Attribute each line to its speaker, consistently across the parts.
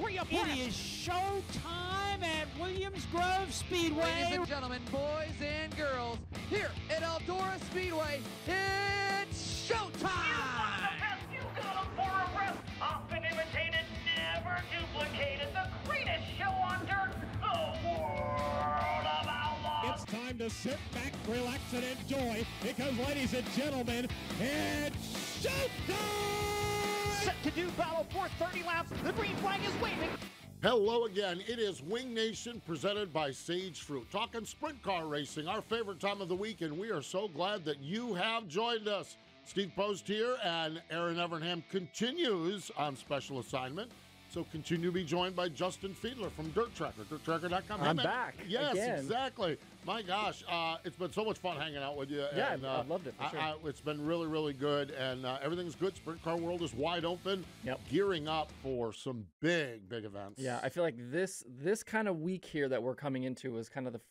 Speaker 1: 3 abreast.
Speaker 2: It is showtime at Williams Grove Speedway.
Speaker 3: Ladies and gentlemen, boys and girls, here at Eldora Speedway, it's showtime!
Speaker 1: You got them for a rest. Often imitated, never duplicated. The greatest show on dirt, the world of outlaws.
Speaker 4: It's time to sit back, relax, and enjoy, because, ladies and gentlemen, it's showtime!
Speaker 1: Set to do battle for 30 laps. The green flag is waving.
Speaker 5: Hello again. It is Wing Nation presented by Sage Fruit. Talking sprint car racing, our favorite time of the week, and we are so glad that you have joined us. Steve Post here, and Aaron Evernham continues on special assignment. So continue to be joined by Justin Fiedler from Dirt Tracker, dirttracker.com.
Speaker 6: I'm back.
Speaker 5: Yes,
Speaker 6: again.
Speaker 5: Exactly. My gosh, it's been so much fun hanging out with you.
Speaker 6: Yeah,
Speaker 5: and,
Speaker 6: I've loved it for sure.
Speaker 5: It's been really, really good, and everything's good. Sprint car world is wide open.
Speaker 6: Yep.
Speaker 5: Gearing up for some big, big events.
Speaker 6: Yeah, I feel like this kind of week here that we're coming into is kind of the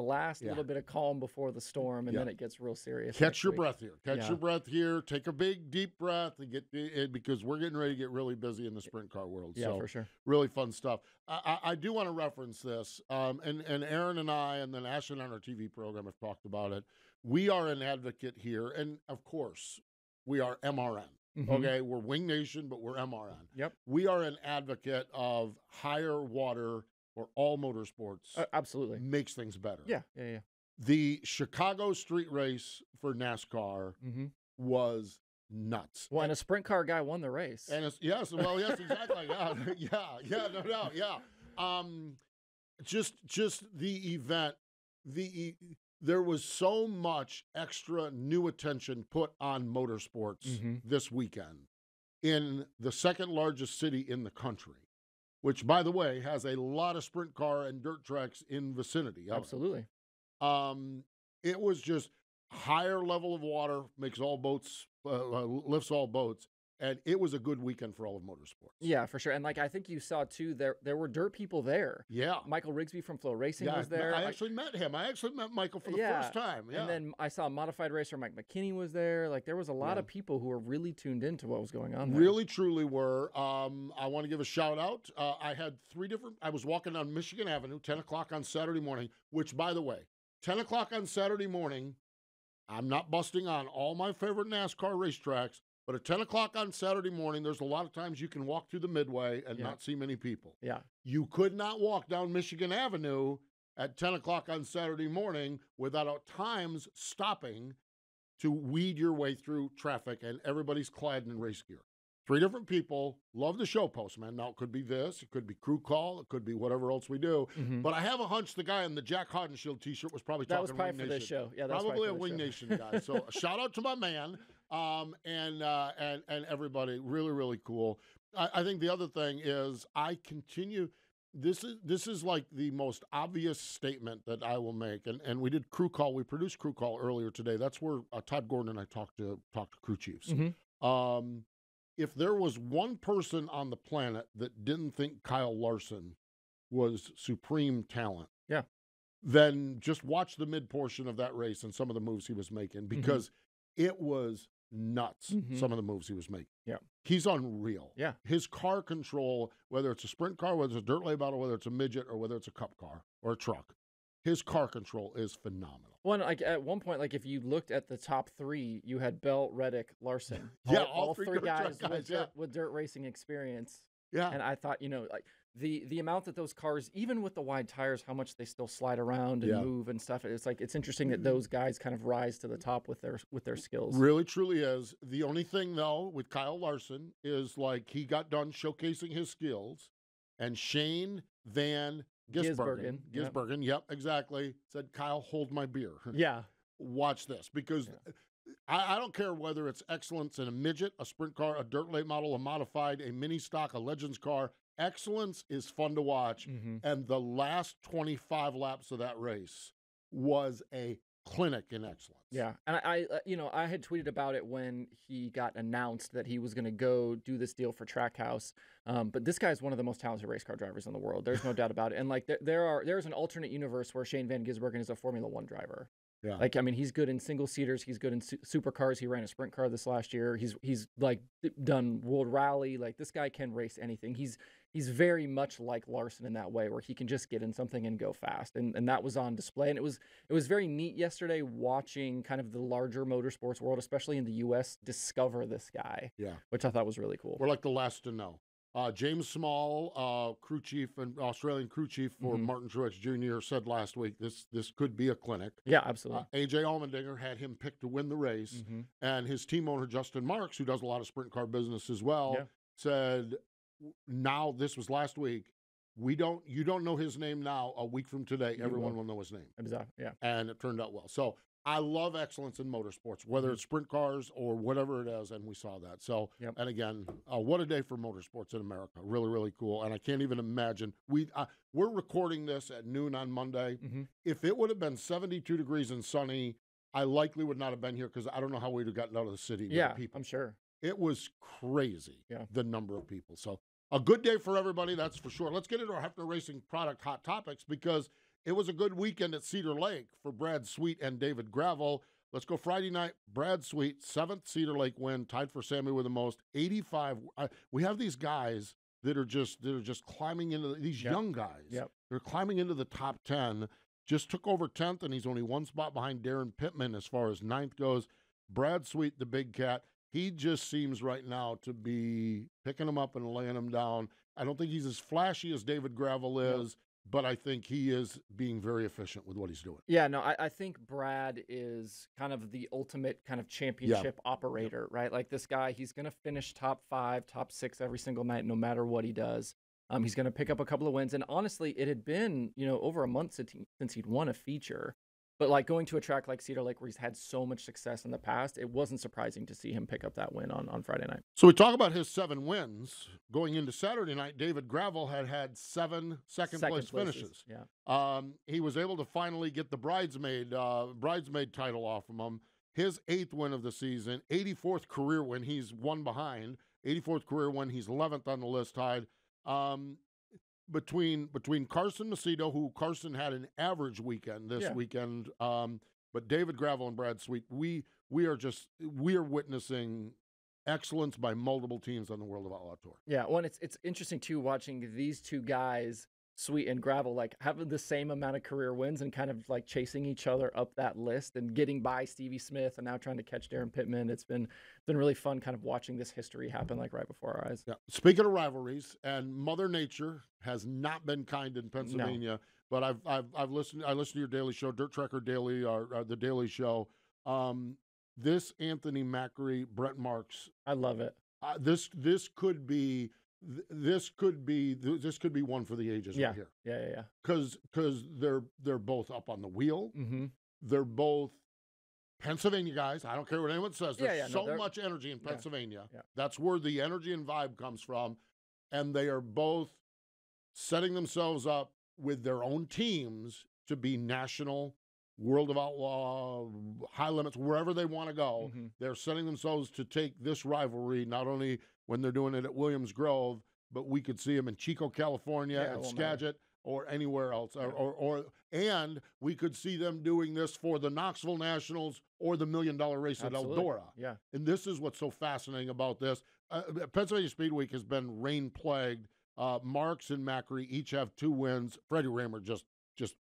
Speaker 6: last little bit of calm before the storm, and then it gets real serious.
Speaker 5: Catch your breath here. Catch your breath here. Take a big, deep breath and get it, because we're getting ready to get really busy in the sprint car world.
Speaker 6: Yeah,
Speaker 5: so
Speaker 6: for sure.
Speaker 5: Really fun stuff. I do want to reference this, and Aaron and I, and then Ashton on our TV program have talked about it. We are an advocate here, and of course, we are MRN.
Speaker 6: Mm-hmm.
Speaker 5: Okay, we're Wing Nation, but we're MRN.
Speaker 6: Yep.
Speaker 5: We are an advocate of higher water for all motorsports.
Speaker 6: Absolutely.
Speaker 5: Makes things better.
Speaker 6: Yeah.
Speaker 5: The Chicago street race for NASCAR was nuts.
Speaker 6: Well, and a sprint car guy won the race.
Speaker 5: And yes, exactly. Yeah, no doubt. Yeah. Just the event. There was so much extra new attention put on motorsports this weekend in the second largest city in the country, which, by the way, has a lot of sprint car and dirt tracks in vicinity.
Speaker 6: Absolutely.
Speaker 5: It was just higher level of water makes all boats, lifts all boats. And it was a good weekend for all of motorsports.
Speaker 6: Yeah, for sure. And I think you saw too, there were dirt people there.
Speaker 5: Yeah.
Speaker 6: Michael Rigsby from Flow Racing was there.
Speaker 5: I actually met him. I actually met Michael for the first time. Yeah.
Speaker 6: And then I saw a modified racer, Mike McKinney, was there. There was a lot of people who were really tuned into what was going on there.
Speaker 5: Really, truly were. I want to give a shout out. I had I was walking down Michigan Avenue, 10 o'clock on Saturday morning, which, by the way, 10 o'clock on Saturday morning, I'm not busting on all my favorite NASCAR racetracks, but at 10 o'clock on Saturday morning, there's a lot of times you can walk through the Midway and not see many people.
Speaker 6: Yeah.
Speaker 5: You could not walk down Michigan Avenue at 10 o'clock on Saturday morning without at times stopping to weed your way through traffic, and everybody's clad in race gear. 3 different people. Love the show post, man. Now, it could be this. It could be crew call. It could be whatever else we do. But I have a hunch the guy in the Jack Hodenshield T-shirt was probably talking Wing Nation.
Speaker 6: That was probably for this show. Yeah, that's
Speaker 5: probably a Wing Nation guy. So a shout out to my man and everybody. Really, really cool. I think the other thing is I continue. This is like the most obvious statement that I will make. And we did crew call. We produced crew call earlier today. That's where Todd Gordon and I talked to crew chiefs. If there was one person on the planet that didn't think Kyle Larson was supreme talent, then just watch the mid portion of that race and some of the moves he was making, because it was nuts, some of the moves he was making.
Speaker 6: Yeah.
Speaker 5: He's unreal.
Speaker 6: Yeah.
Speaker 5: His car control, whether it's a sprint car, whether it's a dirt lay battle, whether it's a midget, or whether it's a cup car or a truck, his car control is phenomenal.
Speaker 6: Well, at one point, if you looked at the top 3, you had Bell, Reddick, Larson.
Speaker 5: All three
Speaker 6: guys with dirt racing experience.
Speaker 5: Yeah.
Speaker 6: And I thought, the amount that those cars, even with the wide tires, how much they still slide around and move and stuff. It's interesting that those guys kind of rise to the top with their skills.
Speaker 5: Really, truly is. The only thing, though, with Kyle Larson is he got done showcasing his skills, and Shane Van Gisbergen, yep, exactly, said, Kyle, hold my beer.
Speaker 6: Yeah.
Speaker 5: Watch this, because I don't care whether it's excellence in a midget, a sprint car, a dirt late model, a modified, a mini stock, a Legends car. Excellence is fun to watch. And the last 25 laps of that race was a clinic in excellence.
Speaker 6: Yeah. And I had tweeted about it when he got announced that he was going to go do this deal for Trackhouse. But this guy's one of the most talented race car drivers in the world. There's no doubt about it. And there's an alternate universe where Shane Van Gisbergen is a Formula One driver.
Speaker 5: Yeah.
Speaker 6: He's good in single seaters. He's good in supercars. He ran a sprint car this last year. He's done World Rally. This guy can race anything. he's very much like Larson in that way, where he can just get in something and go fast, and that was on display. And it was very neat yesterday watching kind of the larger motorsports world, especially in the U.S., discover this guy.
Speaker 5: Yeah,
Speaker 6: which I thought was really cool.
Speaker 5: We're like the last to know. James Small, crew chief and Australian crew chief for Martin Truex Jr., said last week this could be a clinic.
Speaker 6: Yeah, absolutely.
Speaker 5: AJ Allmendinger had him picked to win the race, and his team owner Justin Marks, who does a lot of sprint car business as well, said, "Now this was last week. You don't know his name now. A week from today, everyone will know his name."
Speaker 6: Exactly. Yeah,
Speaker 5: and it turned out well. So I love excellence in motorsports, whether it's sprint cars or whatever it is, and we saw that. So, and again, what a day for motorsports in America. Really, really cool. And I can't even imagine. We're recording this at noon on Monday. If it would have been 72 degrees and sunny, I likely would not have been here because I don't know how we'd have gotten out of the city with the people.
Speaker 6: I'm sure.
Speaker 5: It was crazy, the number of people. So a good day for everybody, that's for sure. Let's get into our Hefner Racing product hot topics because it was a good weekend at Cedar Lake for Brad Sweet and David Gravel. Let's go Friday night. Brad Sweet, 7th Cedar Lake win, tied for Sammy with the most, 85. We have these guys that are just climbing into these young guys. They're climbing into the top 10. Just took over 10th, and he's only one spot behind Darren Pittman as far as 9th goes. Brad Sweet, the big cat, he just seems right now to be picking them up and laying them down. I don't think he's as flashy as David Gravel is. But I think he is being very efficient with what he's doing.
Speaker 6: Yeah, no, I think Brad is kind of the ultimate kind of championship operator, right? Like this guy, he's going to finish top 5, top 6 every single night, no matter what he does. He's going to pick up a couple of wins. And honestly, it had been, over a month since he'd won a feature. But like going to a track like Cedar Lake where he's had so much success in the past, it wasn't surprising to see him pick up that win on Friday night.
Speaker 5: So we talk about his 7 wins. Going into Saturday night, David Gravel had 7 second-place finishes.
Speaker 6: Yeah.
Speaker 5: He was able to finally get the bridesmaid title off from him. His 8th win of the season, 84th career win. He's one behind. 84th career win. He's 11th on the list, tied. Between Carson Macedo, who Carson had an average weekend this weekend, but David Gravel and Brad Sweet, we are witnessing excellence by multiple teams on the World of Outlaw Tour.
Speaker 6: Yeah, well, and it's interesting too watching these two guys, Sweet and Gravel, like having the same amount of career wins and kind of like chasing each other up that list and getting by Stevie Smith and now trying to catch Darren Pittman. It's been really fun kind of watching this history happen like right before our eyes.
Speaker 5: Yeah. Speaking of rivalries, and Mother Nature has not been kind in Pennsylvania, but I've listened to your daily show, Dirt Trekker Daily, or the Daily Show. This Anthony Macri, Brett Marks.
Speaker 6: I love it.
Speaker 5: This could be one for the ages right here.
Speaker 6: Yeah.
Speaker 5: Because they're both up on the wheel. They're both Pennsylvania guys. I don't care what anyone says. There's so much energy in Pennsylvania.
Speaker 6: Yeah.
Speaker 5: That's where the energy and vibe comes from. And they are both setting themselves up with their own teams to be national, World of Outlaw, High Limits, wherever they want to go. They're setting themselves to take this rivalry, not only when they're doing it at Williams Grove, but we could see them in Chico, California, at Skagit, or anywhere else. And we could see them doing this for the Knoxville Nationals or the $1 Million Race at Eldora.
Speaker 6: Yeah.
Speaker 5: And this is what's so fascinating about this. Pennsylvania Speed Week has been rain-plagued. Marks and Macri each have 2 wins. Freddie Raymer just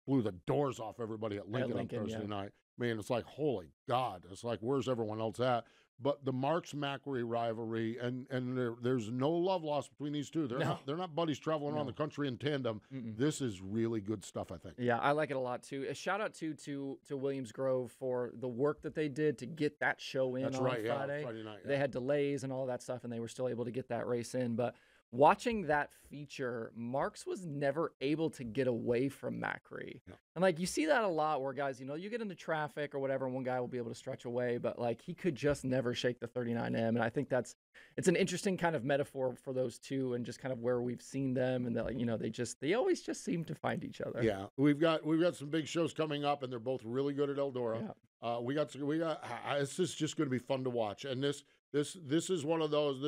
Speaker 5: blew the doors off everybody at Lincoln on Thursday night. Man, it's like, holy God. It's like, where's everyone else at? But the Marks-Macri rivalry, and there's no love lost between these two. They're not buddies traveling around the country in tandem. This is really good stuff, I think.
Speaker 6: Yeah, I like it a lot, too. A shout-out, to Williams Grove for the work that they did to get that show in on Friday.
Speaker 5: Friday night.
Speaker 6: They had delays and all that stuff, and they were still able to get that race in. But watching that feature, Marks was never able to get away from Macri. Yeah. And like you see that a lot where guys, you get into traffic or whatever, and one guy will be able to stretch away, but like he could just never shake the 39M. And I think it's an interesting kind of metaphor for those two and just kind of where we've seen them and that, they always just seem to find each other.
Speaker 5: Yeah. We've got some big shows coming up and they're both really good at Eldora. Yeah. This is just going to be fun to watch. And this is one of those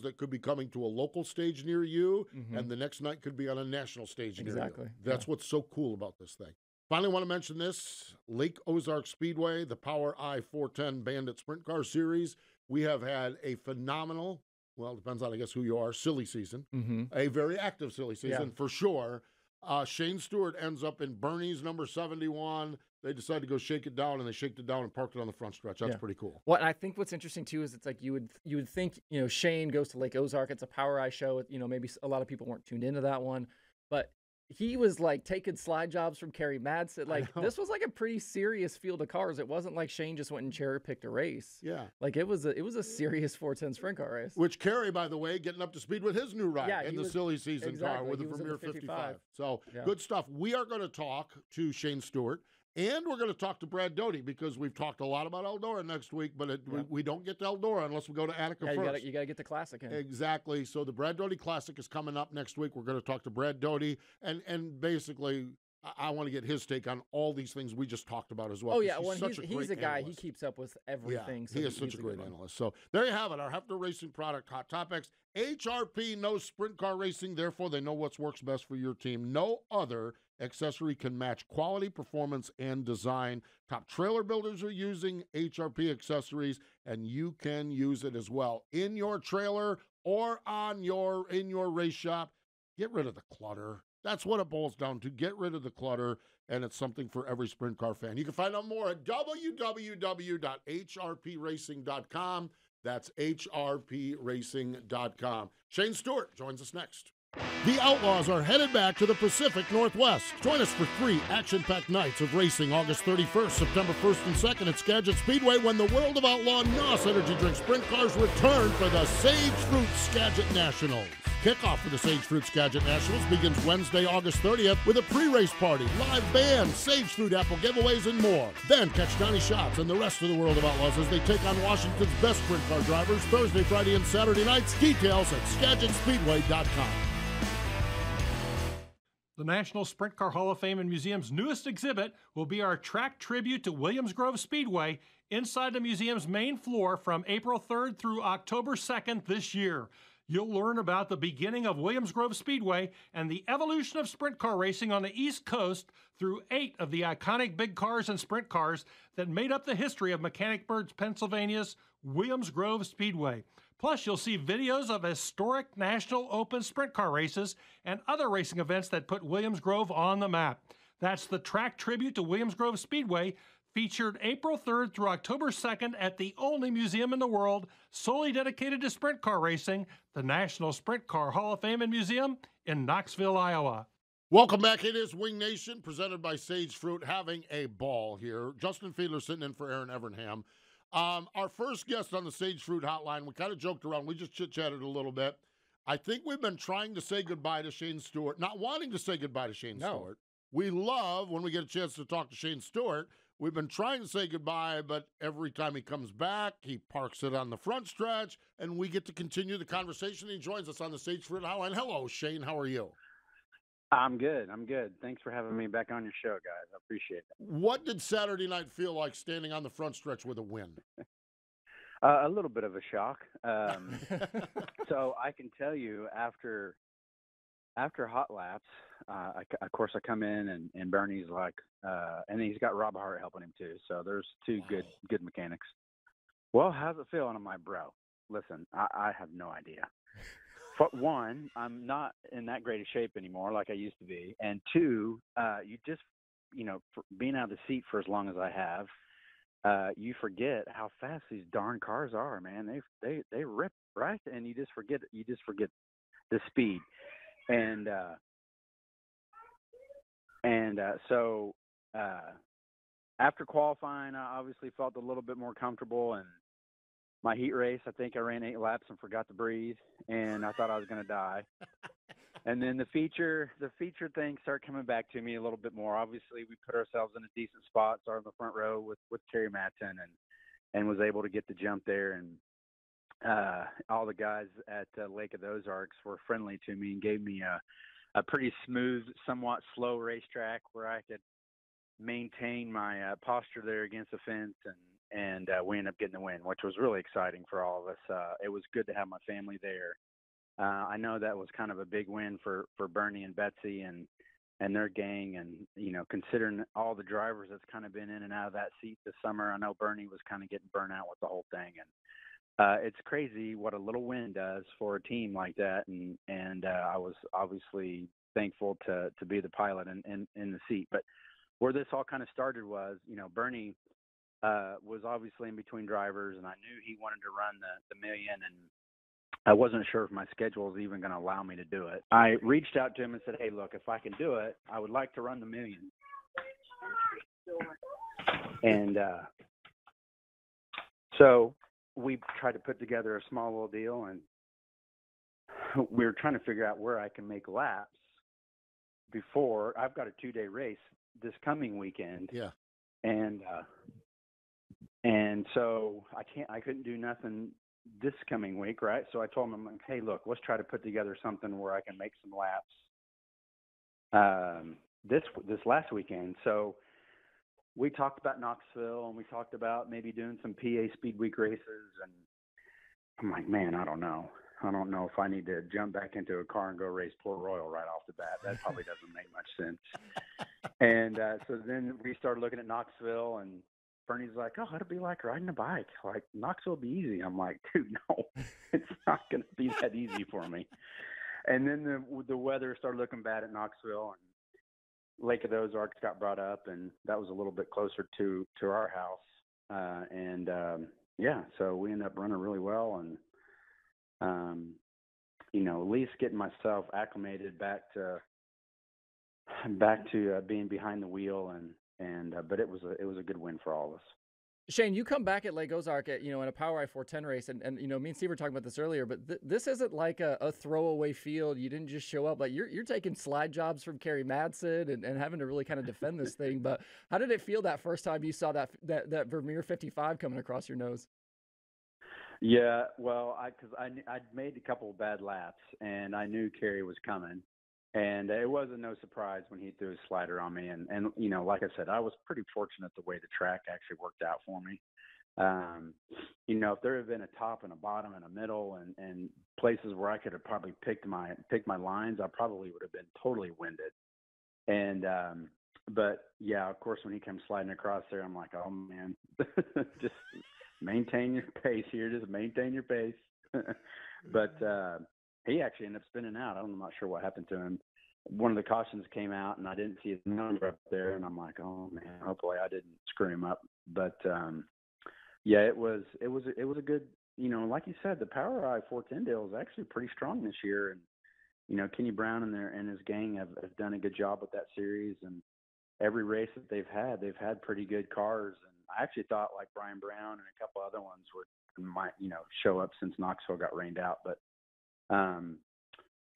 Speaker 5: that could be coming to a local stage near you, and the next night could be on a national stage near you. That's what's so cool about this thing. Finally, want to mention this, Lake Ozark Speedway, the POWRi 410 Bandit Sprint Car Series. We have had a phenomenal well, it depends on, I guess, who you are, silly season,
Speaker 6: Mm-hmm.
Speaker 5: a very active silly season
Speaker 6: Yeah.
Speaker 5: for sure. Shane Stewart ends up in Bernie's number 71. They decided to go shake it down, and they shaked it down and parked it on the front stretch. That's
Speaker 6: Yeah.
Speaker 5: pretty cool.
Speaker 6: Well, and I think what's interesting too is it's like you would think, Shane goes to Lake Ozark. It's a POWRi show. Maybe a lot of people weren't tuned into that one, but he was like taking slide jobs from Kerry Madsen. Like this was like a pretty serious field of cars. It wasn't like Shane just went and cherry picked a race.
Speaker 5: Yeah.
Speaker 6: Like it was a serious 410 sprint car race.
Speaker 5: Which Kerry, by the way, getting up to speed with his new ride
Speaker 6: Yeah,
Speaker 5: in
Speaker 6: he
Speaker 5: the
Speaker 6: was-
Speaker 5: silly season car
Speaker 6: exactly,
Speaker 5: with
Speaker 6: he
Speaker 5: the
Speaker 6: was in the
Speaker 5: Premier 55.
Speaker 6: 55.
Speaker 5: So
Speaker 6: Yeah.
Speaker 5: good stuff. We are going to talk to Shane Stewart. And we're going to talk to Brad Doty because we've talked a lot about Eldora next week, but we don't get to Eldora unless we go to Attica first.
Speaker 6: You gotta get the classic in.
Speaker 5: Exactly. So the Brad Doty Classic is coming up next week. We're going to talk to Brad Doty, and basically, I want to get his take on all these things we just talked about as well.
Speaker 6: Oh
Speaker 5: 'cause
Speaker 6: yeah, well he's a guy.
Speaker 5: analyst.
Speaker 6: He keeps up with everything.
Speaker 5: Yeah, he is such a great analyst. So there you have it. Our Hefner Racing product hot topics. HRP knows sprint car racing, therefore they know what works best for your team. No other accessory can match quality, performance, and design. Top trailer builders are using HRP accessories, and you can use it as well in your trailer or in your race shop. Get rid of the clutter. That's what it boils down to. Get rid of the clutter, and it's something for every sprint car fan. You can find out more at www.hrpracing.com. That's hrpracing.com. Shane Stewart joins us next. The Outlaws are headed back to the Pacific Northwest. Join us for 3 action-packed nights of racing August 31st, September 1st and 2nd at Skagit Speedway when the World of Outlaw NOS Energy Drink Sprint Cars return for the Sage Fruit Skagit Nationals. Kickoff for the Sage Fruit Skagit Nationals begins Wednesday, August 30th with a pre-race party, live band, Sage Fruit apple giveaways, and more. Then catch Donnie Schatz and the rest of the World of Outlaws as they take on Washington's best sprint car drivers Thursday, Friday, and Saturday nights. Details at SkagitSpeedway.com.
Speaker 7: The National Sprint Car Hall of Fame and Museum's newest exhibit will be our track tribute to Williams Grove Speedway inside the museum's main floor from April 3rd through October 2nd this year. You'll learn about the beginning of Williams Grove Speedway and the evolution of sprint car racing on the East Coast through 8 of the iconic big cars and sprint cars that made up the history of Mechanicsburg, Pennsylvania's Williams Grove Speedway. Plus, you'll see videos of historic National Open sprint car races and other racing events that put Williams Grove on the map. That's the track tribute to Williams Grove Speedway, featured April 3rd through October 2nd at the only museum in the world solely dedicated to sprint car racing, the National Sprint Car Hall of Fame and Museum in Knoxville, Iowa.
Speaker 5: Welcome back. It is Wing Nation, presented by Sage Fruit, having a ball here. Justin Fiedler sitting in for Aaron Evernham. Our first guest on the Sage Fruit Hotline, we kind of joked around. We just chit-chatted a little bit. I think we've been trying to say goodbye to Shane Stewart, not wanting to say goodbye to Shane Stewart. We love when we get a chance to talk to Shane Stewart. We've been trying to say goodbye, but every time he comes back, he parks it on the front stretch, and we get to continue the conversation. He joins us on the Sage Fruit Hotline. Hello, Shane. How are you?
Speaker 8: I'm good. Thanks for having me back on your show, guys. I appreciate it.
Speaker 5: What did Saturday night feel like standing on the front stretch with a win?
Speaker 8: A little bit of a shock. So I can tell you after hot laps, of course I come in and Bernie's like, and he's got Rob Hart helping him too. So there's two good mechanics. Well, how's it feel? And I'm like, bro, listen, I have no idea. But one, I'm not in that great a shape anymore like I used to be. And two, you just, for being out of the seat for as long as I have, you forget how fast these darn cars are, man. They rip, right? And you just forget the speed. So after qualifying, I obviously felt a little bit more comfortable. And my heat race, I think I ran 8 laps and forgot to breathe, and I thought I was going to die. And then the feature things start coming back to me a little bit more. Obviously, we put ourselves in a decent spot, started in the front row with Kerry Madsen, and was able to get the jump there. And all the guys at Lake of the Ozarks were friendly to me and gave me a pretty smooth, somewhat slow racetrack where I could maintain my posture there against the fence, and we ended up getting the win, which was really exciting for all of us. It was good to have my family there. I know that was kind of a big win for Bernie and Betsy and their gang. And, considering all the drivers that's kind of been in and out of that seat this summer, I know Bernie was kind of getting burnt out with the whole thing. it's crazy what a little wind does for a team like that, and I was obviously thankful to be the pilot and in the seat. But where this all kind of started was, Bernie was obviously in between drivers, and I knew he wanted to run the million, and I wasn't sure if my schedule was even going to allow me to do it. I reached out to him and said, hey, look, if I can do it, I would like to run the million. And so we tried to put together a small little deal, and we were trying to figure out where I can make laps before I've got a 2-day race this coming weekend.
Speaker 5: Yeah.
Speaker 8: And so I couldn't do nothing this coming week, right? So I told him, I'm like, hey, look, let's try to put together something where I can make some laps this last weekend. So we talked about Knoxville, and we talked about maybe doing some PA Speed Week races, and I'm like, man, I don't know if I need to jump back into a car and go race Port Royal right off the bat. That probably doesn't make much sense. And so then we started looking at Knoxville, and Bernie's like, oh, it'll be like riding a bike. Like, Knoxville will be easy. I'm like, dude, no, it's not going to be that easy for me. And then the weather started looking bad at Knoxville, and Lake of the Ozarks got brought up, and that was a little bit closer to our house. Yeah, so we ended up running really well, and at least getting myself acclimated back to being behind the wheel, but it was a good win for all of us.
Speaker 6: Shane, you come back at Lake Ozark at, in a POWRi 410 race, and me and Steve were talking about this earlier, but this isn't like a throwaway field. You didn't just show up. Like, you're taking slide jobs from Kerry Madsen and having to really kind of defend this thing. But how did it feel that first time you saw that Vermeer 55 coming across your nose?
Speaker 8: Yeah, well, because I'd made a couple of bad laps, and I knew Kerry was coming. And it wasn't no surprise when he threw his slider on me. And like I said, I was pretty fortunate the way the track actually worked out for me. If there had been a top and a bottom and a middle and places where I could have probably picked my lines, I probably would have been totally winded. And but yeah, of course, when he comes sliding across there, I'm like, oh man, just maintain your pace here. Just maintain your pace. But he actually ended up spinning out. I'm not sure what happened to him. One of the cautions came out, and I didn't see his number up there, and I'm like, oh man, hopefully I didn't screw him up. But yeah, it was a good, like you said, the POWRi 410 deal is actually pretty strong this year, and Kenny Brown and his gang have done a good job with that series, and every race that they've had pretty good cars. And I actually thought like Brian Brown and a couple other ones might show up since Knoxville got rained out, but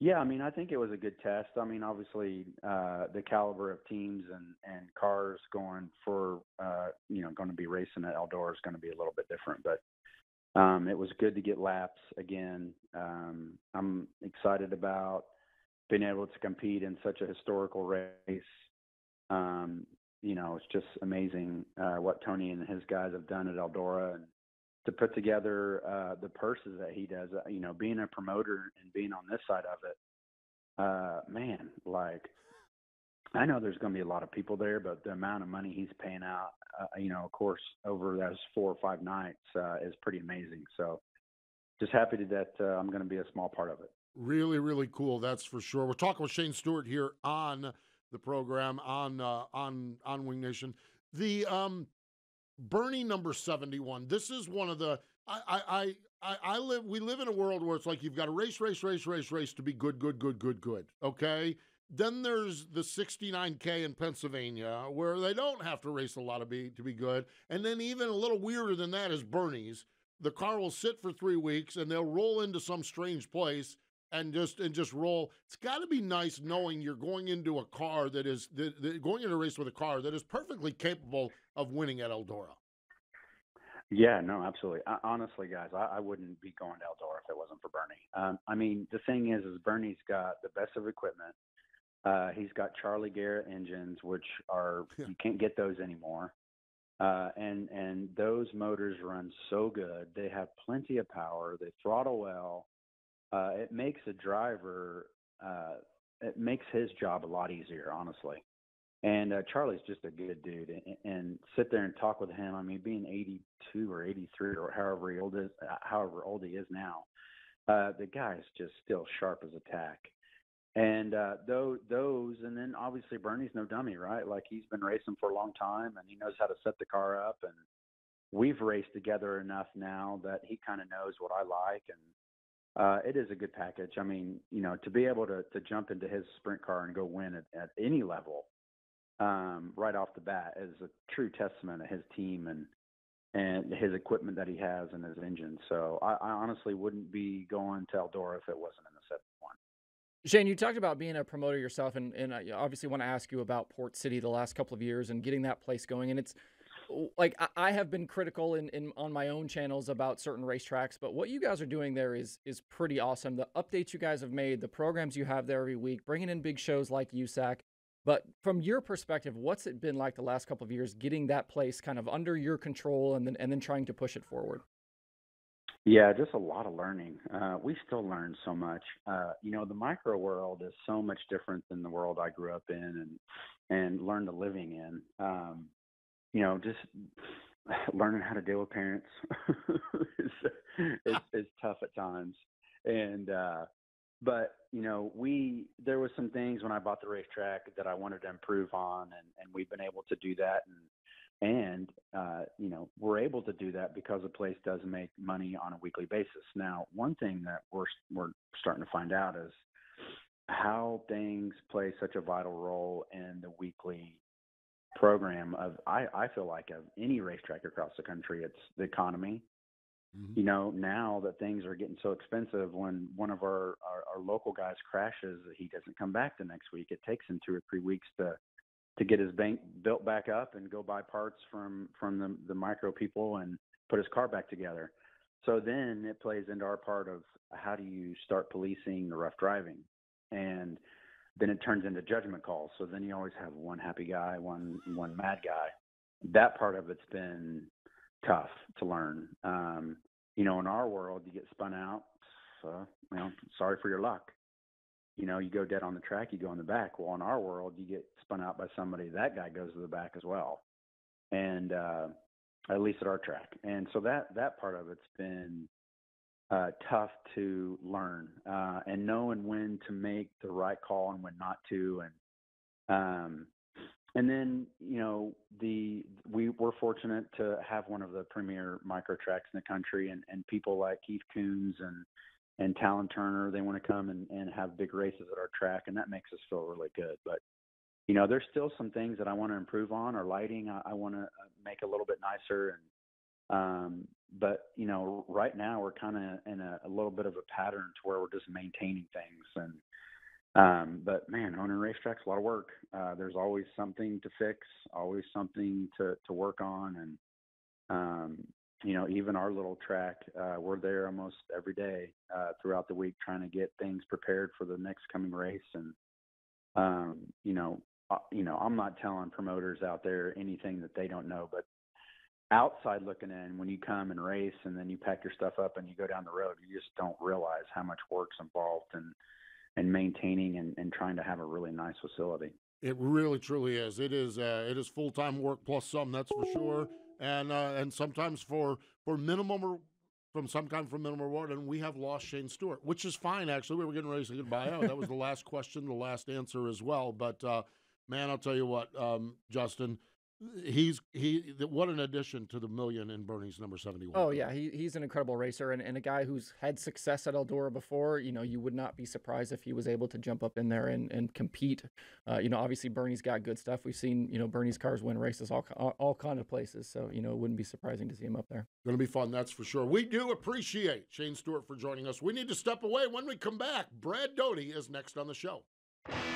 Speaker 8: yeah, I think it was a good test. Obviously, the caliber of teams and cars going for, going to be racing at Eldora is going to be a little bit different. But it was good to get laps again. I'm excited about being able to compete in such a historical race. It's just amazing what Tony and his guys have done at Eldora, and to put together the purses that he does, being a promoter and being on this side of it, man, like, I know there's going to be a lot of people there, but the amount of money he's paying out, of course, over those 4 or 5 nights is pretty amazing. So just happy that I'm going to be a small part of it.
Speaker 5: Really, really cool. That's for sure. We're talking with Shane Stewart here on the program on Wing Nation. The Bernie number 71. This is one of the we live in a world where it's like you've got to race to be good. Okay. Then there's the 69K in Pennsylvania where they don't have to race a lot to be good. And then even a little weirder than that is Bernie's. The car will sit for 3 weeks and they'll roll into some strange place and just roll. It's got to be nice knowing you're going into a car going into a race with a car that is perfectly capable of winning at Eldora.
Speaker 8: Yeah, no, absolutely. Honestly, guys, I wouldn't be going to Eldora if it wasn't for Bernie. The thing is Bernie's got the best of equipment. He's got Charlie Garrett engines, which you can't get those anymore. And those motors run so good. They have plenty of power. They throttle well. It makes a driver, it makes his job a lot easier, honestly. And Charlie's just a good dude, and sit there and talk with him. I mean, being 82 or 83 or however old he is now, the guy's just still sharp as a tack. And those, and then obviously Bernie's no dummy, right? Like, he's been racing for a long time, and he knows how to set the car up. And we've raced together enough now that he kind of knows what I like, and it is a good package. I mean, you know, to be able to jump into his sprint car and go win at any level right off the bat is a true testament of his team and his equipment that he has and his engine. So I honestly wouldn't be going to Eldora if it wasn't in the 71.
Speaker 6: Shane, you talked about being a promoter yourself, and I obviously want to ask you about Port City the last couple of years and getting that place going. And it's like, I have been critical on my own channels about certain racetracks, but what you guys are doing there is pretty awesome. The updates you guys have made, the programs you have there every week, bringing in big shows like USAC. But from your perspective, what's it been like the last couple of years getting that place kind of under your control and then trying to push it forward?
Speaker 8: Yeah, just a lot of learning. We still learn so much. You know, the micro world is so much different than the world I grew up in and learned a living in. You know, just learning how to deal with parents is tough at times. And but you know, there was some things when I bought the racetrack that I wanted to improve on, and we've been able to do that. And you know, we're able to do that because the place does make money on a weekly basis. Now, one thing that we're starting to find out is how things play such a vital role in the weekly program of, I feel like, of any racetrack across the country. It's the economy. Mm-hmm. You know, now that things are getting so expensive, when one of our local guys crashes, he doesn't come back the next week. It takes him 2 or 3 weeks to get his bank built back up and go buy parts from the micro people and put his car back together. So then it plays into our part of how do you start policing the rough driving, and then it turns into judgment calls. So then you always have one happy guy, one mad guy. That part of it's been tough to learn. You know, in our world, you get spun out. So, you know, sorry for your luck. You know, you go dead on the track, you go in the back. Well, in our world, you get spun out by somebody, that guy goes to the back as well. And at least at our track. And so that part of it's been tough to learn, and knowing when to make the right call and when not to. And then, you know, we're fortunate to have one of the premier micro tracks in the country, and people like Keith Coons and Talon Turner, they want to come and have big races at our track, and that makes us feel really good. But, you know, there's still some things that I want to improve on. Our lighting, I want to make a little bit nicer. And but, you know, right now we're kind of in a little bit of a pattern to where we're just maintaining things. And but man, owning racetracks, a lot of work. There's always something to fix, always something to work on. And you know, even our little track, we're there almost every day throughout the week trying to get things prepared for the next coming race. And you know, I'm not telling promoters out there anything that they don't know, but outside looking in, when you come and race and then you pack your stuff up and you go down the road, you just don't realize how much work's involved in maintaining and trying to have a really nice facility.
Speaker 5: It really, truly is. It is full-time work plus some, that's for sure. And sometimes for minimum, or from some kind for minimum reward. And we have lost Shane Stewart, which is fine, actually. We were getting ready to say goodbye. Oh, that was the last question, the last answer as well. But, man, I'll tell you what, Justin, what an addition to the million in Bernie's number 71.
Speaker 6: Oh yeah, he's an incredible racer and a guy who's had success at Eldora before. You know, you would not be surprised if he was able to jump up in there and compete. You know, obviously Bernie's got good stuff. We've seen, you know, Bernie's cars win races all kind of places. So, you know, it wouldn't be surprising to see him up there.
Speaker 5: Going to be fun, that's for sure. We do appreciate Shane Stewart for joining us. We need to step away. When we come back, Brad Doty is next on the show.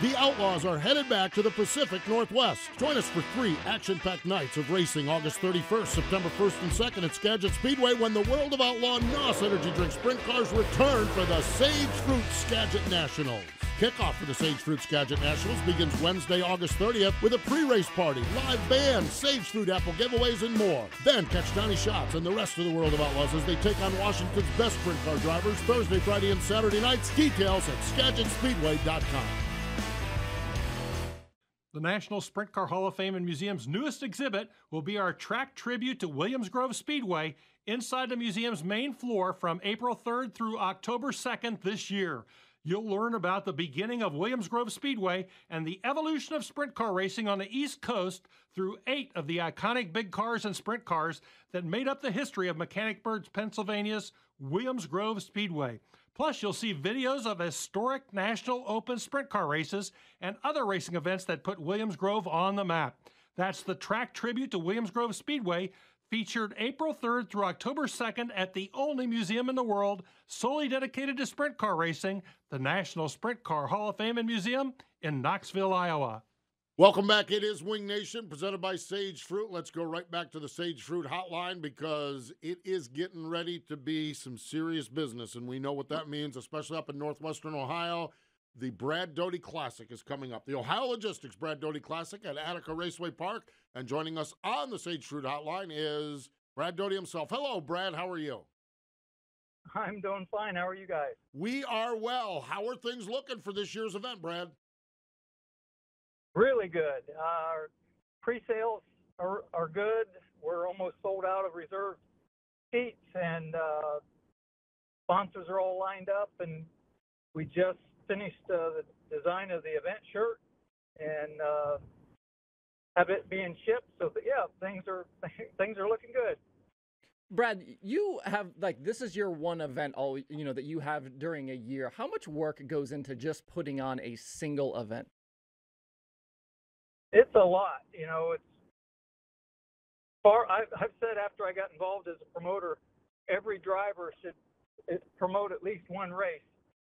Speaker 5: The Outlaws are headed back to the Pacific Northwest. Join us for 3 action-packed nights of racing August 31st, September 1st and 2nd at Skagit Speedway when the World of Outlaw NOS Energy Drink Sprint Cars return for the Sage Fruit Skagit Nationals. Kickoff for the Sage Fruit Skagit Nationals begins Wednesday, August 30th with a pre-race party, live band, Sage Fruit apple giveaways, and more. Then catch Donnie Schatz and the rest of the World of Outlaws as they take on Washington's best sprint car drivers Thursday, Friday, and Saturday nights. Details at SkagitSpeedway.com.
Speaker 7: The National Sprint Car Hall of Fame and Museum's newest exhibit will be our track tribute to Williams Grove Speedway inside the museum's main floor from April 3rd through October 2nd this year. You'll learn about the beginning of Williams Grove Speedway and the evolution of sprint car racing on the East Coast through 8 of the iconic big cars and sprint cars that made up the history of Mechanicsburg, Pennsylvania's Williams Grove Speedway. Plus, you'll see videos of historic National Open sprint car races and other racing events that put Williams Grove on the map. That's the track tribute to Williams Grove Speedway, featured April 3rd through October 2nd at the only museum in the world solely dedicated to sprint car racing, the National Sprint Car Hall of Fame and Museum in Knoxville, Iowa.
Speaker 5: Welcome back. It is Wing Nation, presented by Sage Fruit. Let's go right back to the Sage Fruit hotline because it is getting ready to be some serious business, and we know what that means, especially up in northwestern Ohio. The Brad Doty Classic is coming up. The Ohio Logistics Brad Doty Classic at Attica Raceway Park. And joining us on the Sage Fruit hotline is Brad Doty himself. Hello, Brad. How are you?
Speaker 9: I'm doing fine. How are you guys?
Speaker 5: We are well. How are things looking for this year's event, Brad?
Speaker 9: Really good. Our pre-sales are good. We're almost sold out of reserved seats, and sponsors are all lined up, and we just finished the design of the event shirt and have it being shipped. So yeah, things are looking good.
Speaker 6: Brad, you have, like, this is your one event that you have during a year. How much work goes into just putting on a single event?
Speaker 9: It's a lot. It's I've said after I got involved as a promoter, every driver should promote at least one race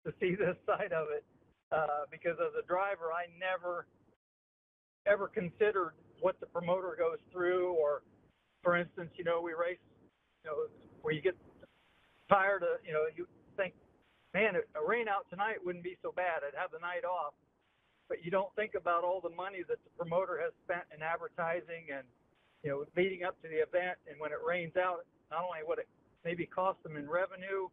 Speaker 9: to see this side of it, because as a driver, I never ever considered what the promoter goes through. Or, for instance, we race, where you get tired of, you think, man, a rain out tonight wouldn't be so bad. I'd have the night off. But you don't think about all the money that the promoter has spent in advertising and, leading up to the event. And when it rains out, not only what it maybe cost them in revenue,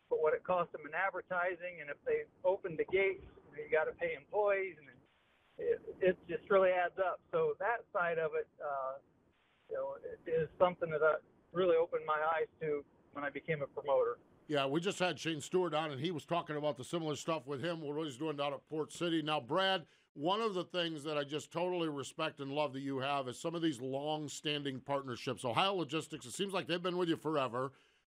Speaker 9: but what it cost them in advertising. And if they open the gates, you got to pay employees, and it just really adds up. So that side of it, it is something that really opened my eyes to when I became a promoter.
Speaker 5: Yeah, we just had Shane Stewart on, and he was talking about the similar stuff with him, what he's doing down at Port City. Now, Brad, one of the things that I just totally respect and love that you have is some of these long-standing partnerships. Ohio Logistics, it seems like they've been with you forever.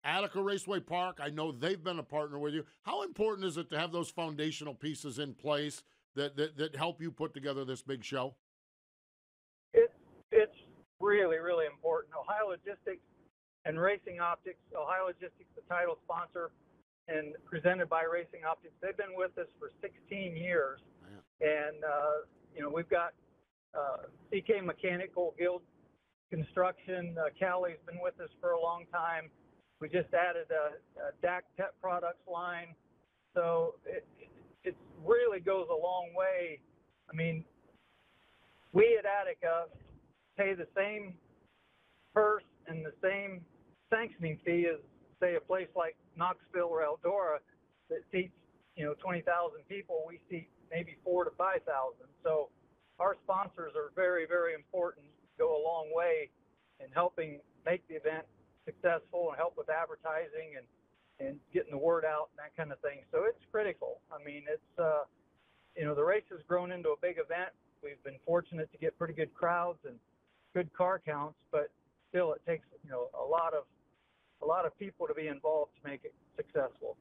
Speaker 5: Attica Raceway Park, I know they've been a partner with you. How important is it to have those foundational pieces in place that help you put together this big show?
Speaker 9: It's really, really important. Ohio Logistics and Racing Optics, Ohio Logistics, the title sponsor, and presented by Racing Optics, they've been with us for 16 years. And, we've got CK Mechanical, Guild Construction. Callie's been with us for a long time. We just added a DAC Pet Products line. So it really goes a long way. I mean, we at Attica pay the same purse and the same sanctioning fee as, say, a place like Knoxville or Eldora that seats, 20,000 people. We seat maybe 4,000 to 5,000. So our sponsors are very, very important, go a long way in helping make the event successful and help with advertising and getting the word out and that kind of thing. So it's critical. I mean, it's, the race has grown into a big event. We've been fortunate to get pretty good crowds and good car counts, but still it takes, a lot of people to be involved to make it successful.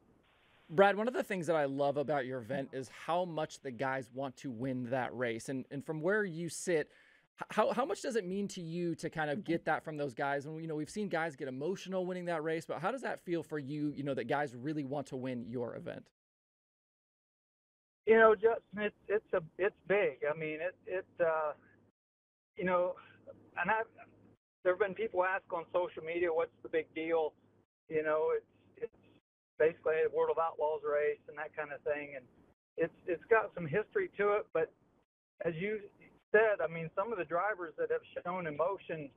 Speaker 6: Brad, one of the things that I love about your event is how much the guys want to win that race. And from where you sit, how much does it mean to you to kind of get that from those guys? And, we've seen guys get emotional winning that race, but how does that feel for you, that guys really want to win your event?
Speaker 9: Justin, it's big. I mean, and there have been people ask on social media, what's the big deal? It's basically a World of Outlaws race and that kind of thing. And it's got some history to it, but as you said, I mean, some of the drivers that have shown emotion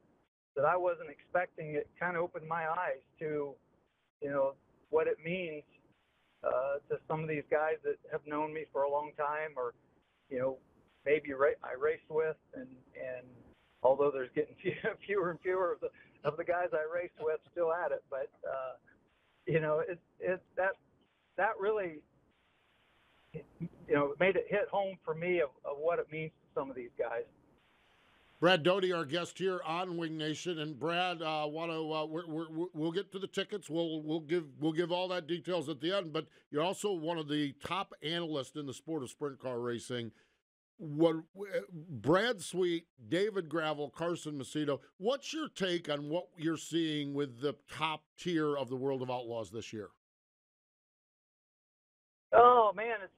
Speaker 9: that I wasn't expecting, it kind of opened my eyes to, what it means to some of these guys that have known me for a long time, or, maybe I raced with, and although there's getting fewer and fewer of the guys I raced with still at it, but it's that really made it hit home for me of what it means to some of these guys.
Speaker 5: Brad Doty, our guest here on Wing Nation, and Brad, we'll get to the tickets. We'll give all that details at the end. But you're also one of the top analysts in the sport of sprint car racing. Brad Sweet, David Gravel, Carson Macedo. What's your take on what you're seeing with the top tier of the World of Outlaws this year?
Speaker 9: Oh man, it's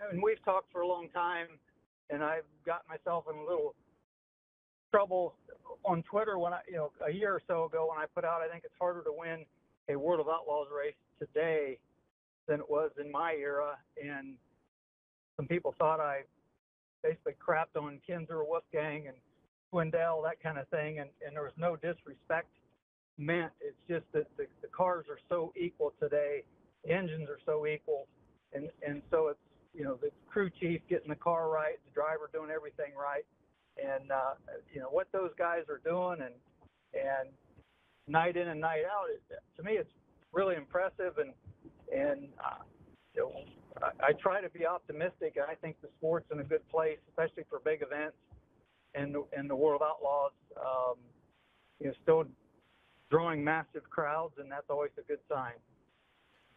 Speaker 9: and we've talked for a long time, and I've got myself in a little trouble on Twitter when a year or so ago when I put out, I think it's harder to win a World of Outlaws race today than it was in my era, and some people thought I basically crapped on Kinzer, Wolfgang, and Swindell, that kind of thing, and there was no disrespect meant. It's just that the cars are so equal today, the engines are so equal, and so it's the crew chief getting the car right, the driver doing everything right. And what those guys are doing, and night in and night out, to me, it's really impressive. And I try to be optimistic. I think the sport's in a good place, especially for big events. And the World of Outlaws, still drawing massive crowds, and that's always a good sign.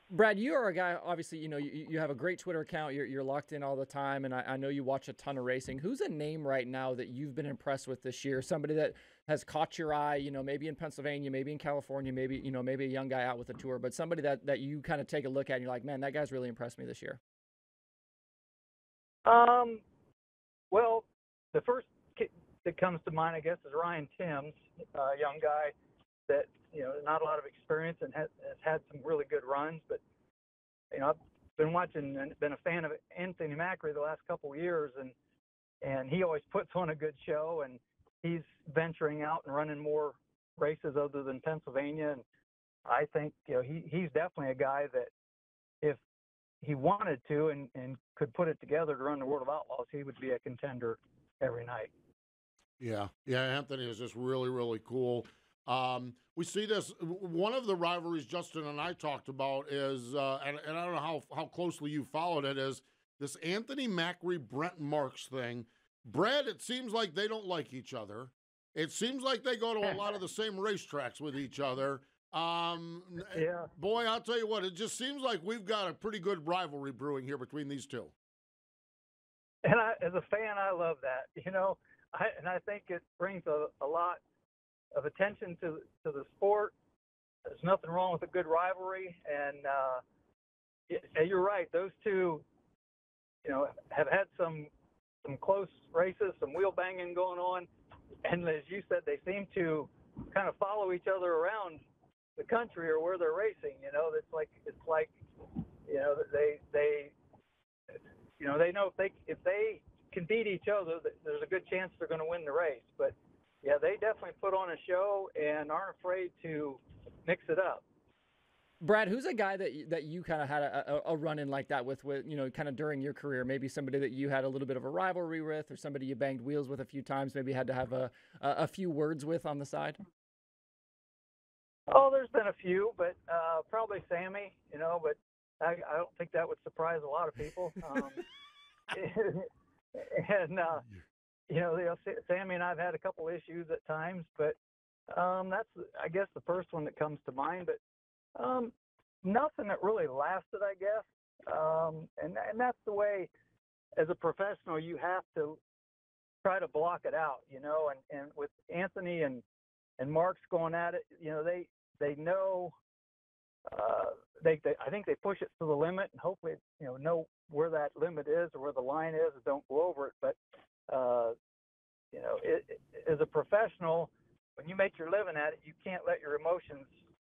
Speaker 6: Brad, you are a guy, obviously, you have a great Twitter account. You're locked in all the time, and I know you watch a ton of racing. Who's a name right now that you've been impressed with this year? Somebody that has caught your eye, maybe in Pennsylvania, maybe in California, maybe a young guy out with a tour, but somebody that you kind of take a look at and you're like, man, that guy's really impressed me this year.
Speaker 9: Well, the first that comes to mind, I guess, is Ryan Timms, a young guy that not a lot of experience and has had some really good runs, but I've been watching and been a fan of Anthony Macri the last couple of years, and he always puts on a good show, and he's venturing out and running more races other than Pennsylvania, and I think he's definitely a guy that if he wanted to and could put it together to run the World of Outlaws, he would be a contender every night. Yeah,
Speaker 5: Anthony is just really, really cool. We see this. One of the rivalries Justin and I talked about is, and I don't know how closely you followed it, is this Anthony Macri, Brent Marks thing. Brad, it seems like they don't like each other. It seems like they go to a lot of the same racetracks with each other.
Speaker 9: Yeah.
Speaker 5: Boy, I'll tell you what, it just seems like we've got a pretty good rivalry brewing here between these two.
Speaker 9: And as a fan, I love that. I think it brings a lot of attention to the sport. There's nothing wrong with a good rivalry, and you're right. Those two, have had some close races, some wheel banging going on, and as you said, they seem to kind of follow each other around the country or where they're racing. It's like they know if they can beat each other, there's a good chance they're going to win the race. But yeah, they definitely put on a show and aren't afraid to mix it up.
Speaker 6: Brad, who's a guy that you kind of had a run-in like that with kind of during your career? Maybe somebody that you had a little bit of a rivalry with, or somebody you banged wheels with a few times, maybe had to have a few words with on the side?
Speaker 9: Oh, there's been a few, but probably Sammy, but I don't think that would surprise a lot of people. Sammy and I've had a couple issues at times, but that's, I guess, the first one that comes to mind. But nothing that really lasted, I guess. And that's the way, as a professional, you have to try to block it out, And with Anthony and Mark's going at it, they know. I think they push it to the limit, and hopefully, know where that limit is or where the line is, and don't go over it. But as a professional, when you make your living at it, you can't let your emotions,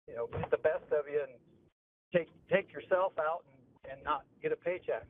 Speaker 9: get the best of you and take yourself out and not get a paycheck.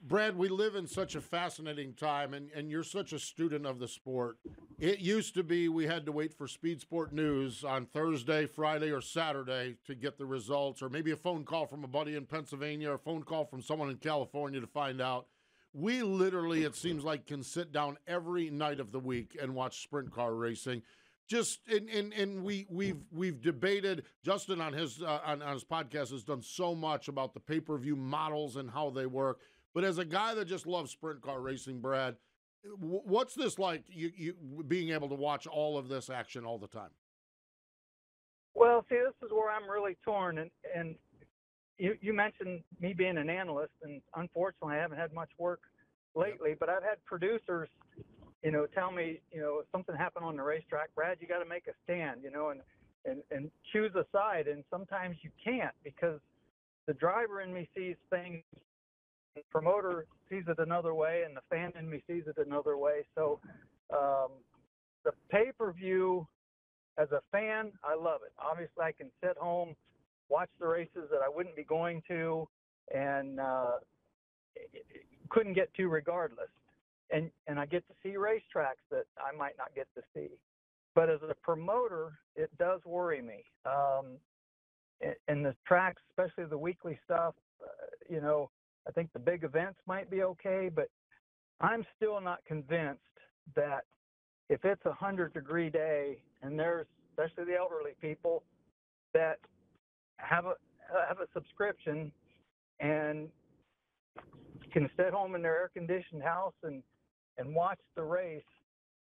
Speaker 5: Brad, we live in such a fascinating time, and you're such a student of the sport. It used to be we had to wait for Speed Sport News on Thursday, Friday, or Saturday to get the results, or maybe a phone call from a buddy in Pennsylvania or a phone call from someone in California to find out. we literally, it seems like, can sit down every night of the week and watch sprint car racing. Just and we've debated. Justin on his podcast has done so much about the pay-per-view models and how they work. But as a guy that just loves sprint car racing, Brad, what's this like? You being able to watch all of this action all the time?
Speaker 9: Well, see, this is where I'm really torn, and you mentioned me being an analyst, and unfortunately, I haven't had much work lately. But I've had producers, tell me, something happened on the racetrack, Brad, you got to make a stand, and choose a side, and sometimes you can't because the driver in me sees things, the promoter sees it another way, and the fan in me sees it another way. So the pay-per-view, as a fan, I love it. Obviously, I can sit home, watch the races that I wouldn't be going to, and couldn't get to regardless. And I get to see racetracks that I might not get to see. But as a promoter, it does worry me. And the tracks, especially the weekly stuff, I think the big events might be okay, but I'm still not convinced that if it's a 100-degree day and there's, especially the elderly people that have a subscription and can sit home in their air-conditioned house and watch the race,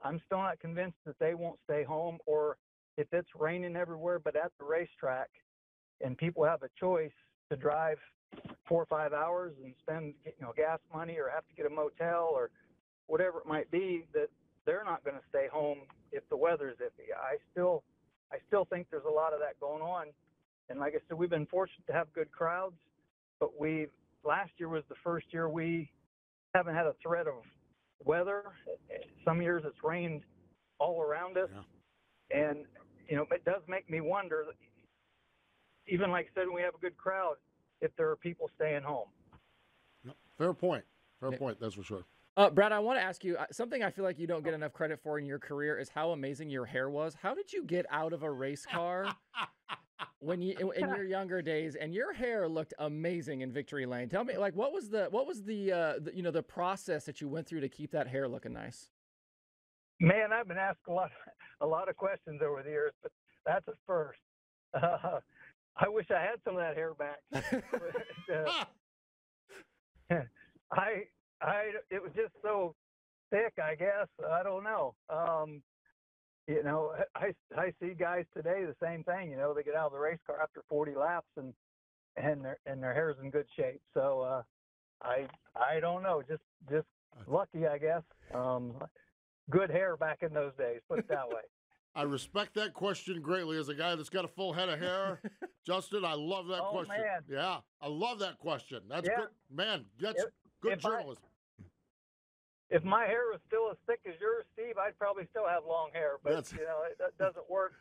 Speaker 9: I'm still not convinced that they won't stay home. Or if it's raining everywhere but at the racetrack and people have a choice to drive 4 or 5 hours and spend gas money or have to get a motel or whatever it might be, that they're not going to stay home if the weather's iffy. I still think there's a lot of that going on. And like I said, we've been fortunate to have good crowds, but last year was the first year we haven't had a threat of weather. Some years it's rained all around us. Yeah. And, it does make me wonder, even like I said, when we have a good crowd, if there are people staying home.
Speaker 5: Fair point. Fair point, that's for sure.
Speaker 6: Brad, I want to ask you something I feel like you don't get enough credit for in your career is how amazing your hair was. How did you get out of a race car in your younger days? And your hair looked amazing in Victory Lane. Tell me, what was the process that you went through to keep that hair looking nice?
Speaker 9: Man, I've been asked a lot of questions over the years, but that's a first. I wish I had some of that hair back. It was just so thick, I guess. I don't know. I see guys today the same thing. They get out of the race car after 40 laps and their hair's in good shape. So I don't know. Just lucky, I guess. Good hair back in those days. Put it that way.
Speaker 5: I respect that question greatly. As a guy that's got a full head of hair, Justin, I love that question.
Speaker 9: Man.
Speaker 5: Yeah, I love that question. That's good, man. That's good journalism.
Speaker 9: If my hair was still as thick as yours, Steve, I'd probably still have long hair. But it doesn't work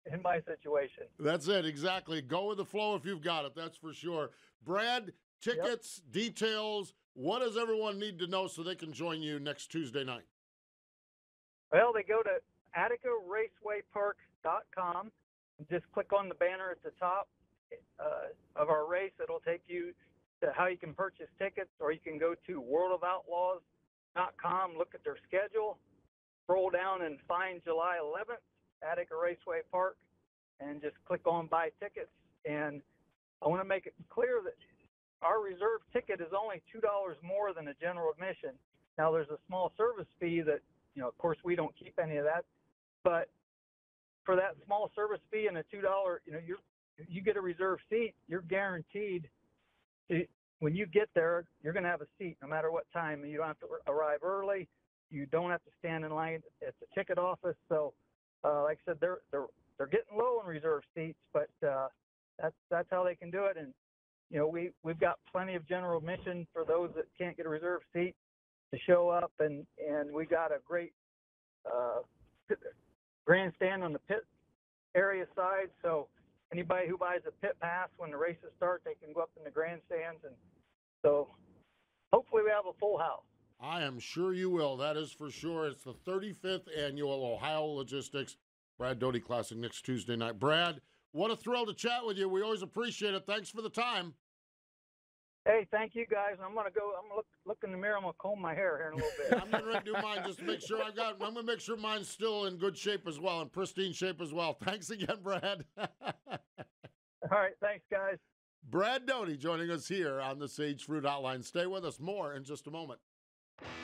Speaker 9: in my situation.
Speaker 5: That's it, exactly. Go with the flow if you've got it. That's for sure. Brad, tickets, details. What does everyone need to know so they can join you next Tuesday night?
Speaker 9: Well, they go to AtticaRacewayPark.com and just click on the banner at the top of our race. It'll take you to how you can purchase tickets, or you can go to worldofoutlaws.com, look at their schedule, scroll down and find July 11th, Attica Raceway Park, and just click on buy tickets. And I want to make it clear that our reserve ticket is only $2 more than a general admission. Now, there's a small service fee that, of course, we don't keep any of that. But for that small service fee and a $2, you get a reserve seat, you're guaranteed when you get there, you're going to have a seat no matter what time. You don't have to arrive early. You don't have to stand in line at the ticket office. So, like I said, they're getting low in reserve seats, but that's how they can do it. And we've got plenty of general admission for those that can't get a reserve seat to show up, and we got a great grandstand on the pit area side. So anybody who buys a pit pass when the races start, they can go up in the grandstands, and so hopefully we have a full house.
Speaker 5: I am sure you will. That is for sure. It's the 35th annual Ohio Logistics Brad Doty Classic next Tuesday night. Brad, what a thrill to chat with you. We always appreciate it. Thanks for the time.
Speaker 9: Hey, thank you guys. I'm gonna go. I'm gonna look in the mirror. I'm gonna comb my hair here in a little bit.
Speaker 5: I'm getting ready to do mine just to make sure I'm gonna make sure mine's still in good shape as well, in pristine shape as well. Thanks again, Brad.
Speaker 9: All right, thanks, guys.
Speaker 5: Brad Doty joining us here on the Sage Fruit Hotline. Stay with us, more in just a moment.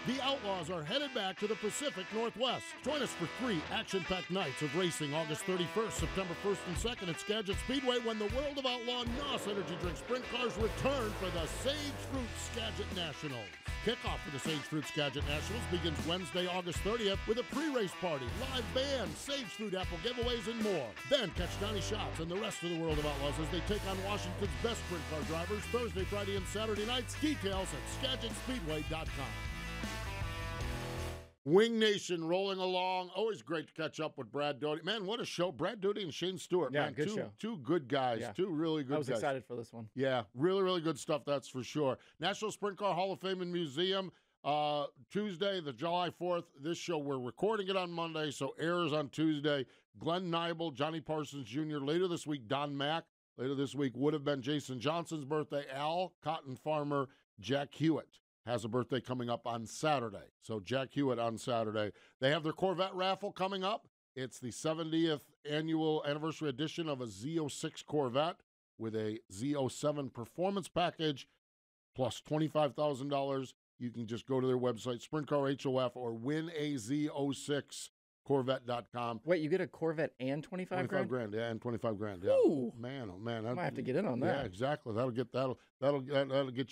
Speaker 5: The Outlaws are headed back to the Pacific Northwest. Join us for 3 action-packed nights of racing August 31st, September 1st, and 2nd at Skagit Speedway when the World of Outlaw NOS Energy Drink Sprint Cars return for the Sage Fruit Skagit Nationals. Kickoff for the Sage Fruit Skagit Nationals begins Wednesday, August 30th with a pre-race party, live band, Sage Fruit apple giveaways, and more. Then catch Donnie Schatz and the rest of the World of Outlaws as they take on Washington's best sprint car drivers Thursday, Friday, and Saturday nights. Details at SkagitSpeedway.com. Wing Nation rolling along. Always great to catch up with Brad Doty. Man, what a show. Brad Doty and Shane Stewart.
Speaker 6: Yeah,
Speaker 5: man,
Speaker 6: good show.
Speaker 5: Two good guys.
Speaker 6: Yeah.
Speaker 5: Two really good guys.
Speaker 6: I was excited for this one.
Speaker 5: Yeah, really, really good stuff, that's for sure. National Sprint Car Hall of Fame and Museum, Tuesday, the July 4th. This show, we're recording it on Monday, so airs on Tuesday. Glenn Nibel, Johnny Parsons Jr. Later this week, Don Mack. Later this week would have been Jason Johnson's birthday. Al, Cotton Farmer, Jack Hewitt has a birthday coming up on Saturday. So Jack Hewitt on Saturday. They have their Corvette raffle coming up. It's the 70th annual anniversary edition of a Z06 Corvette with a Z07 performance package plus $25,000. You can just go to their website, Sprint Car HOF, or winaz06corvette.com.
Speaker 6: Wait, you get a Corvette and 25 grand?
Speaker 5: 25 grand, yeah, and 25 grand. Yeah.
Speaker 6: Ooh.
Speaker 5: Man, oh man.
Speaker 6: I might have to get in on that.
Speaker 5: Yeah, exactly. That'll get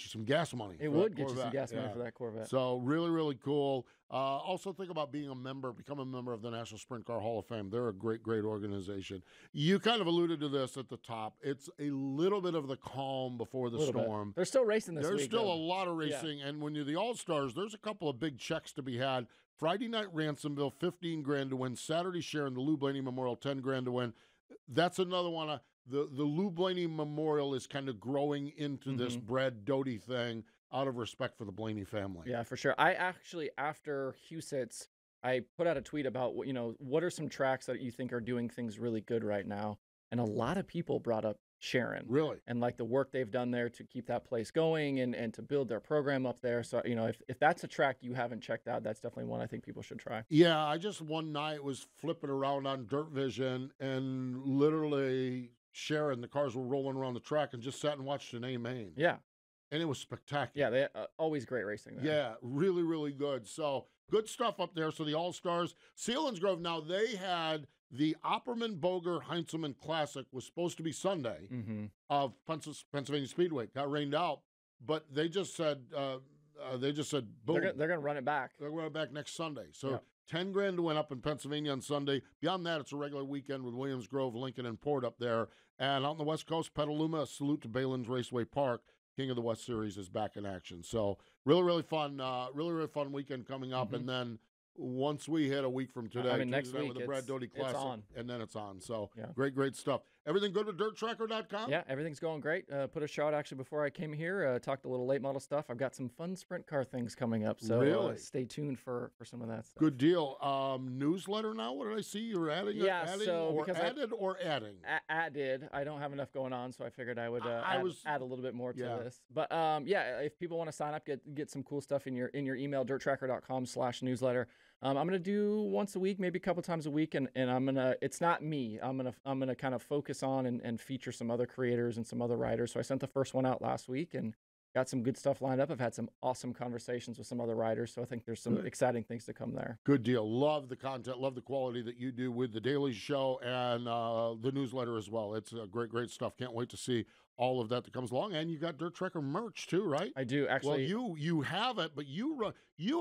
Speaker 5: you some gas money.
Speaker 6: It would get you some gas money for that Corvette.
Speaker 5: So really, really cool. Also think about become a member of the National Sprint Car Hall of Fame. They're a great, great organization. You kind of alluded to this at the top. It's a little bit of the calm before the storm.
Speaker 6: They're still racing this week.
Speaker 5: There's still
Speaker 6: though.
Speaker 5: a lot of racing, and when you're the All-Stars, there's a couple of big checks to be had. Friday night, Ransomville, 15 grand to win. Saturday, Sharon, the Lou Blaney Memorial, 10 grand to win. That's another one. The Lou Blaney Memorial is kind of growing into this Brad Doty thing out of respect for the Blaney family.
Speaker 6: Yeah, for sure. I actually, after Huset's, I put out a tweet about, what are some tracks that you think are doing things really good right now? And a lot of people brought up Sharon.
Speaker 5: Really?
Speaker 6: And like the work they've done there to keep that place going and to build their program up there. So, if that's a track you haven't checked out, that's definitely one I think people should try.
Speaker 5: Yeah, I just one night was flipping around on Dirt Vision and literally Sharon, the cars were rolling around the track and just sat and watched an A-Main.
Speaker 6: Yeah.
Speaker 5: And it was spectacular.
Speaker 6: Yeah, they always great racing there.
Speaker 5: Yeah, really, really good. So good stuff up there. So the All-Stars, Selinsgrove, now they had the Opperman Boger Heinzelman Classic was supposed to be Sunday of Pennsylvania Speedway. Got rained out, but they just said, boom.
Speaker 6: They're going to run it back.
Speaker 5: They're going to run it back next Sunday. So 10 grand to win up in Pennsylvania on Sunday. Beyond that, it's a regular weekend with Williams Grove, Lincoln, and Port up there. And out on the West Coast, Petaluma, a salute to Balin's Raceway Park. King of the West Series is back in action. So really, really fun weekend coming up. And then once we hit a week from today,
Speaker 6: next week
Speaker 5: with the Brad Doty Classic, and then it's on. So great, great stuff. Everything good with DirtTracker.com?
Speaker 6: Yeah, everything's going great. Put a shout actually before I came here. Talked a little late model stuff. I've got some fun sprint car things coming up. So stay tuned for some of that stuff.
Speaker 5: Good deal. Newsletter now? What did I see? You're adding? Adding. I
Speaker 6: don't have enough going on, so I figured I would add a little bit more to this. But if people want to sign up, get some cool stuff in your email, DirtTracker.com/newsletter. I'm gonna do once a week, maybe a couple times a week, and I'm gonna. It's not me. I'm gonna kind of focus on and feature some other creators and some other writers. So I sent the first one out last week and got some good stuff lined up. I've had some awesome conversations with some other writers, so I think there's some exciting things to come there.
Speaker 5: Good deal. Love the content, love the quality that you do with the Daily Show and the newsletter as well. It's great, great stuff. Can't wait to see all of that comes along. And you got Dirt Tracker merch too, right?
Speaker 6: I do, actually.
Speaker 5: Well, you have it, but you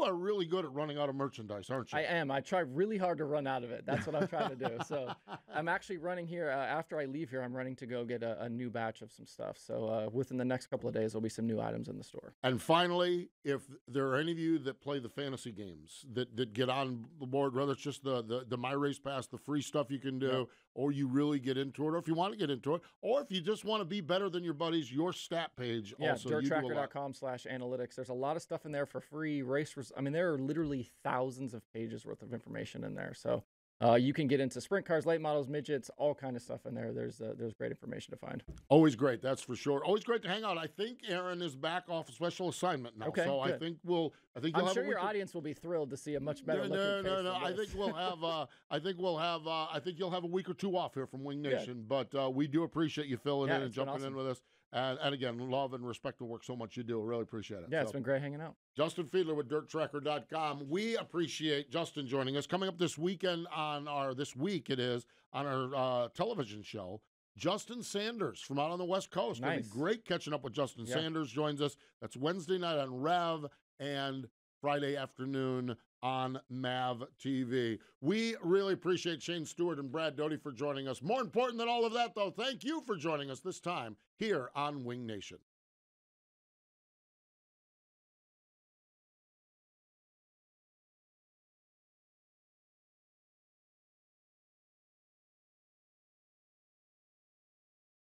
Speaker 5: are really good at running out of merchandise, aren't you?
Speaker 6: I am. I try really hard to run out of it. That's what I'm trying to do. So I'm actually running here. After I leave here, I'm running to go get a new batch of some stuff. So within the next couple of days, there'll be some new items in the store.
Speaker 5: And finally, if there are any of you that play the fantasy games that get on the board, whether it's just the My Race Pass, the free stuff you can do, or you really get into it, or if you want to get into it, or if you just want to be better than your buddies, your stat page also.
Speaker 6: DirtTracker.com/analytics. There's a lot of stuff in there for free. There are literally thousands of pages worth of information in there. So You can get into sprint cars, late models, midgets, all kind of stuff in there. There's great information to find.
Speaker 5: Always great, that's for sure. Always great to hang out. I think Aaron is back off a special assignment now.
Speaker 6: Okay,
Speaker 5: so
Speaker 6: good.
Speaker 5: I think you'll
Speaker 6: I'm
Speaker 5: have
Speaker 6: sure
Speaker 5: a
Speaker 6: your
Speaker 5: week
Speaker 6: audience will be thrilled to see a much better looking face.
Speaker 5: No. I think we'll have. I think you'll have a week or two off here from Wing Nation. But we do appreciate you filling in and jumping in with us. And again, love and respect the work so much you do. Really appreciate it.
Speaker 6: Yeah, it's been great hanging out.
Speaker 5: Justin Fiedler with DirtTracker.com. We appreciate Justin joining us. Coming up this weekend on our television show, Justin Sanders from out on the West Coast.
Speaker 6: Nice.
Speaker 5: It'll be great catching up with Justin Sanders. Joins us. That's Wednesday night on Rev and Friday afternoon on MAV TV. We really appreciate Shane Stewart and Brad Doty for joining us. More important than all of that, though, thank you for joining us this time here on Wing Nation.